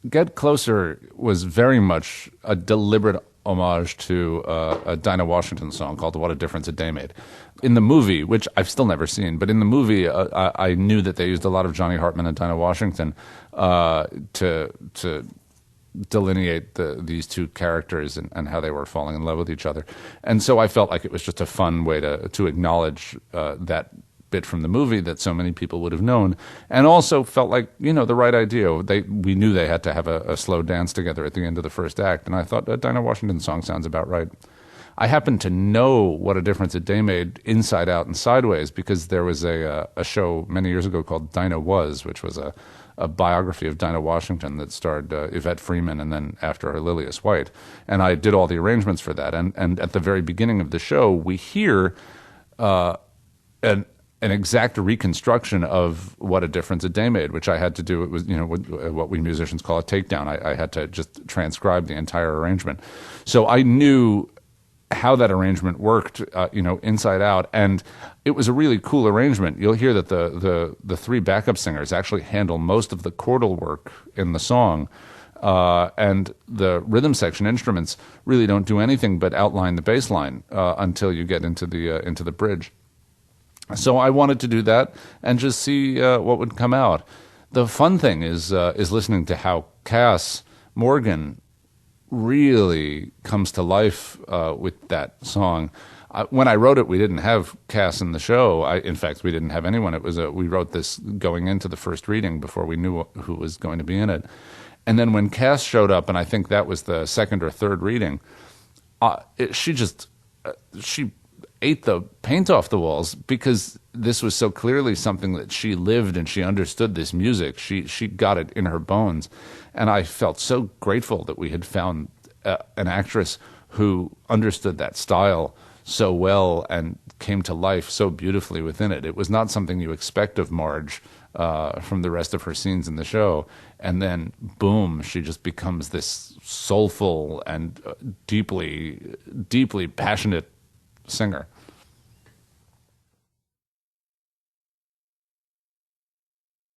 Get Closer was very much a deliberate homage to a Dinah Washington song called What a Difference a Day Made. In the movie, which I've still never seen, but in the movie, I knew that they used a lot of Johnny Hartman and Dinah Washington to delineate these two characters and how they were falling in love with each other. And so I felt like it was just a fun way to acknowledge that bit from the movie that so many people would have known, and also felt like, the right idea. We knew they had to have a slow dance together at the end of the first act, and I thought a Dinah Washington song sounds about right. I happen to know What a Difference a Day Made inside out and sideways because there was a show many years ago called Dinah Was, which was a biography of Dinah Washington that starred Yvette Freeman and then after her Lillias White. And I did all the arrangements for that. And at the very beginning of the show, we hear an exact reconstruction of What a Difference a Day Made, which I had to do. It was, what we musicians call a takedown. I had to just transcribe the entire arrangement. So I knew how that arrangement worked, inside out. And it was a really cool arrangement. You'll hear that the three backup singers actually handle most of the chordal work in the song. And the rhythm section instruments really don't do anything but outline the bass line until you get into the bridge. So I wanted to do that and just see what would come out. The fun thing is listening to how Cass Morgan really comes to life with that song. When I wrote it, we didn't have Cass in the show. In fact, we didn't have anyone. We wrote this going into the first reading before we knew who was going to be in it. And then when Cass showed up, and I think that was the second or third reading, she ate the paint off the walls because this was so clearly something that she lived and she understood this music. She got it in her bones. And I felt so grateful that we had found an actress who understood that style so well and came to life so beautifully within it. It was not something you expect of Marge from the rest of her scenes in the show. And then, boom, she just becomes this soulful and deeply, deeply passionate singer.